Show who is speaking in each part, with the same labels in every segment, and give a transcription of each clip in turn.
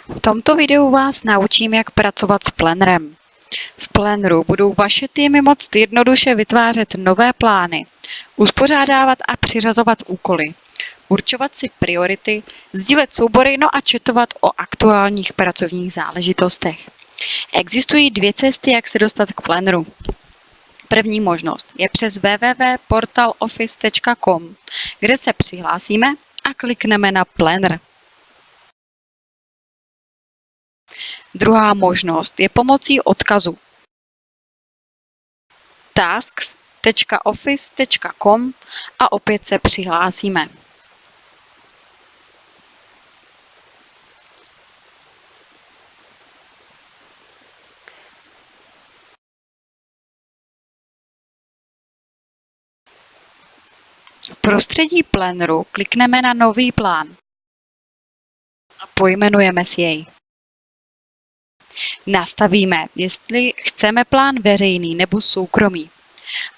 Speaker 1: V tomto videu vás naučím, jak pracovat s Plannerem. V Planneru budou vaše týmy moct jednoduše vytvářet nové plány, uspořádávat a přiřazovat úkoly, určovat si priority, sdílet soubory, no a chatovat o aktuálních pracovních záležitostech. Existují dvě cesty, jak se dostat k Planneru. První možnost je přes www.portaloffice.com, kde se přihlásíme a klikneme na Planner. Druhá možnost je pomocí odkazu tasks.office.com a opět se přihlásíme. V prostředí Planneru klikneme na Nový plán a pojmenujeme si jej. Nastavíme, jestli chceme plán veřejný nebo soukromý.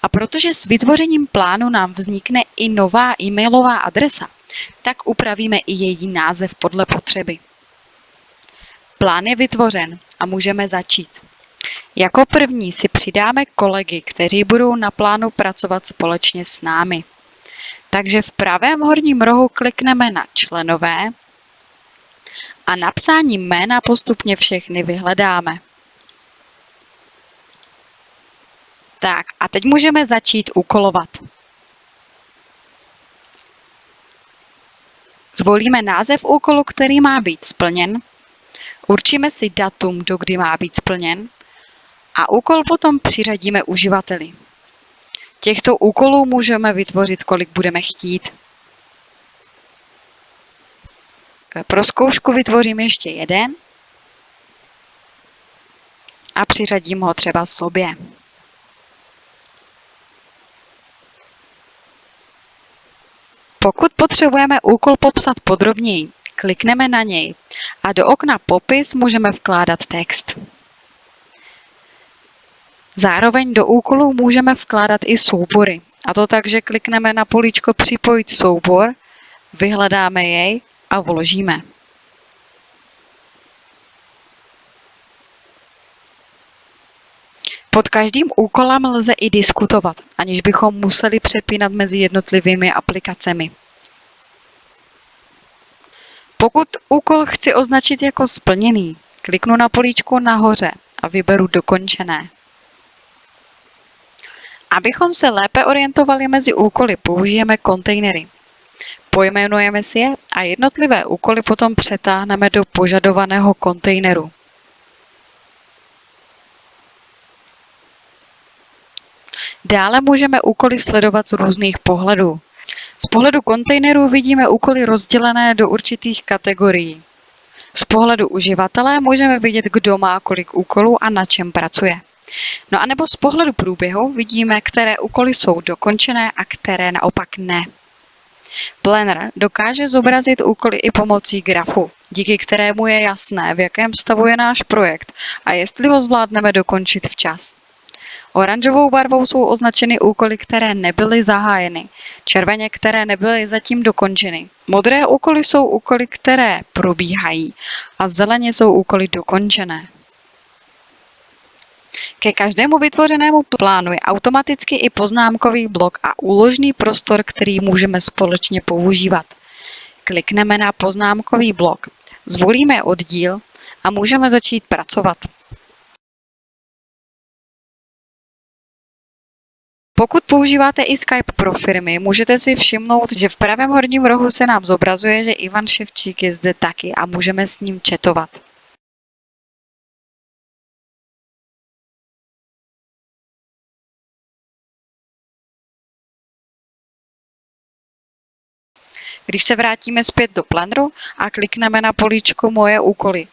Speaker 1: A protože s vytvořením plánu nám vznikne i nová e-mailová adresa, tak upravíme i její název podle potřeby. Plán je vytvořen a můžeme začít. Jako první si přidáme kolegy, kteří budou na plánu pracovat společně s námi. Takže v pravém horním rohu klikneme na Členové a napsáním jména postupně všechny vyhledáme. Tak a teď můžeme začít úkolovat. Zvolíme název úkolu, který má být splněn, určíme si datum, do kdy má být splněn a úkol potom přiřadíme uživateli. Těchto úkolů můžeme vytvořit, kolik budeme chtít. Pro zkoušku vytvořím ještě jeden a přiřadím ho třeba sobě. Pokud potřebujeme úkol popsat podrobněji, klikneme na něj a do okna Popis můžeme vkládat text. Zároveň do úkolů můžeme vkládat i soubory, a to tak, že klikneme na políčko Připojit soubor, vyhledáme jej a vložíme. Pod každým úkolem lze i diskutovat, aniž bychom museli přepínat mezi jednotlivými aplikacemi. Pokud úkol chci označit jako splněný, kliknu na políčko nahoře a vyberu Dokončené. Abychom se lépe orientovali mezi úkoly, použijeme kontejnery. Pojmenujeme si je a jednotlivé úkoly potom přetáhneme do požadovaného kontejneru. Dále můžeme úkoly sledovat z různých pohledů. Z pohledu kontejnerů vidíme úkoly rozdělené do určitých kategorií. Z pohledu uživatele můžeme vidět, kdo má kolik úkolů a na čem pracuje. No a nebo z pohledu průběhu vidíme, které úkoly jsou dokončené a které naopak ne. Planner dokáže zobrazit úkoly i pomocí grafu, díky kterému je jasné, v jakém stavu je náš projekt a jestli ho zvládneme dokončit včas. Oranžovou barvou jsou označeny úkoly, které nebyly zahájeny, červeně, které nebyly zatím dokončeny. Modré úkoly jsou úkoly, které probíhají a zeleně jsou úkoly dokončené. Ke každému vytvořenému plánu je automaticky i poznámkový blok a úložný prostor, který můžeme společně používat. Klikneme na poznámkový blok, zvolíme oddíl a můžeme začít pracovat. Pokud používáte i Skype pro firmy, můžete si všimnout, že v pravém horním rohu se nám zobrazuje, že Ivan Ševčík je zde taky a můžeme s ním chatovat. Když se vrátíme zpět do Planneru a klikneme na políčko Moje úkoly,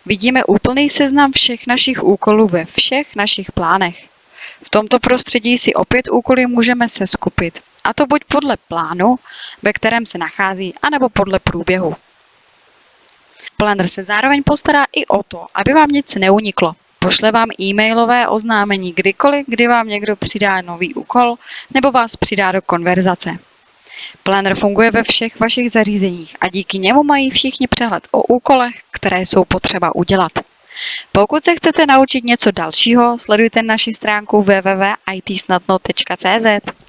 Speaker 1: vidíme úplný seznam všech našich úkolů ve všech našich plánech. V tomto prostředí si opět úkoly můžeme seskupit, a to buď podle plánu, ve kterém se nachází, anebo podle průběhu. Planner se zároveň postará i o to, aby vám nic neuniklo. Pošle vám e-mailové oznámení kdykoliv, kdy vám někdo přidá nový úkol nebo vás přidá do konverzace. Planner funguje ve všech vašich zařízeních a díky němu mají všichni přehled o úkolech, které jsou potřeba udělat. Pokud se chcete naučit něco dalšího, sledujte naši stránku www.itsnadno.cz.